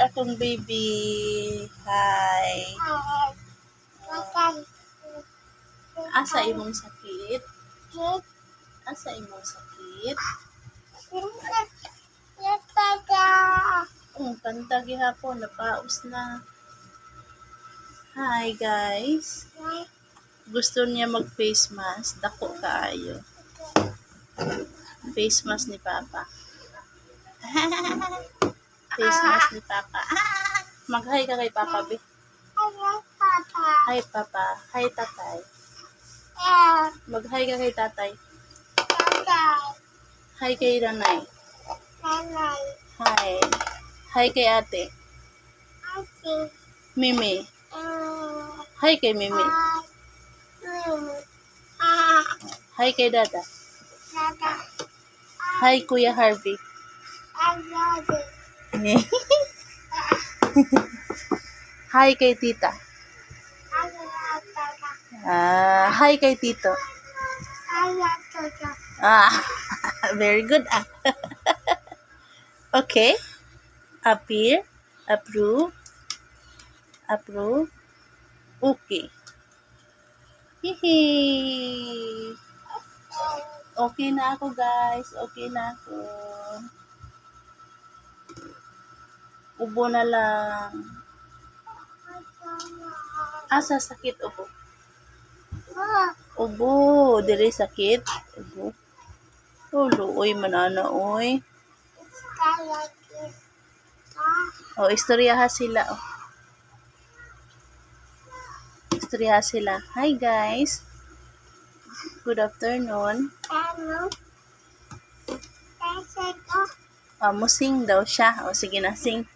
akong baby. Hi. Asa imong sakit? Asa imong sakit? Kanta gihapon, napaus na. Hi guys. Gusto niya mag face mask. Dako kaayo. Face mask ni Papa. Face mask ni Papa. Mag-hi ka kay Papa, be. Hi, Papa. Hi, Tatay. Mag-hi ka kay Tatay. Hi kay Nanay. Hi. Hi kay Ate. Mimi. Hi kay Mimi. Hi kay Dada. Hi, Kuya Harvey. Hi kay Tita. Hi kay Tito. Very good. Okay. Appear. Approve. Approve. Okay. Hihi. Okay na ako, guys. Okay na ako. Ubo na lang. Asa sakit ubo? Ubo. Dili sakit. Ubo. Uy, manana, oy. Istoryaha sila. Istoryaha sila. Hi, guys. Good afternoon. Musing daw siya. Sige na, sing.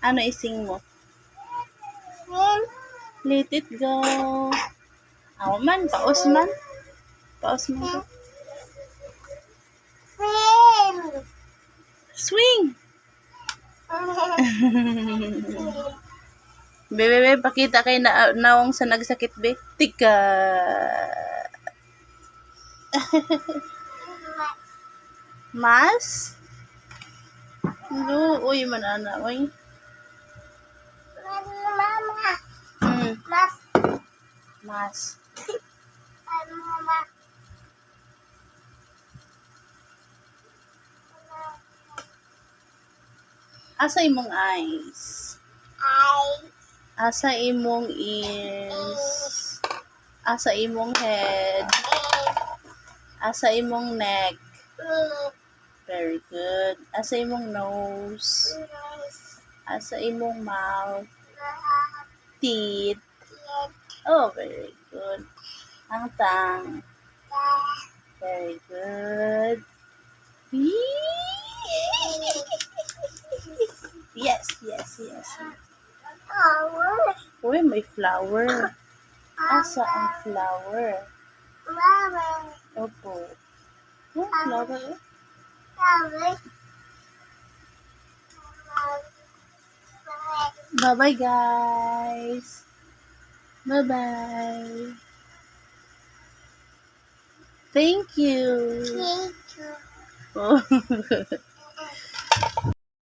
Ano ising mo? Let it go. Man, paos man. Paos man. Swing! Bebe, pakita kay naong sa nagsakit, be. Tika! Mas? Uy, manana, uy. Mas. Asa imong eyes? Asa imong ears? Asa imong head? Asa imong neck? Very good. Asa imong nose? Asa imong mouth? Teeth? Very good. Ang tongue? Very good. Yes. Uy, may flower. Asa ang flower? Opo. Flower. Bye-bye, guys. Bye-bye. Thank you.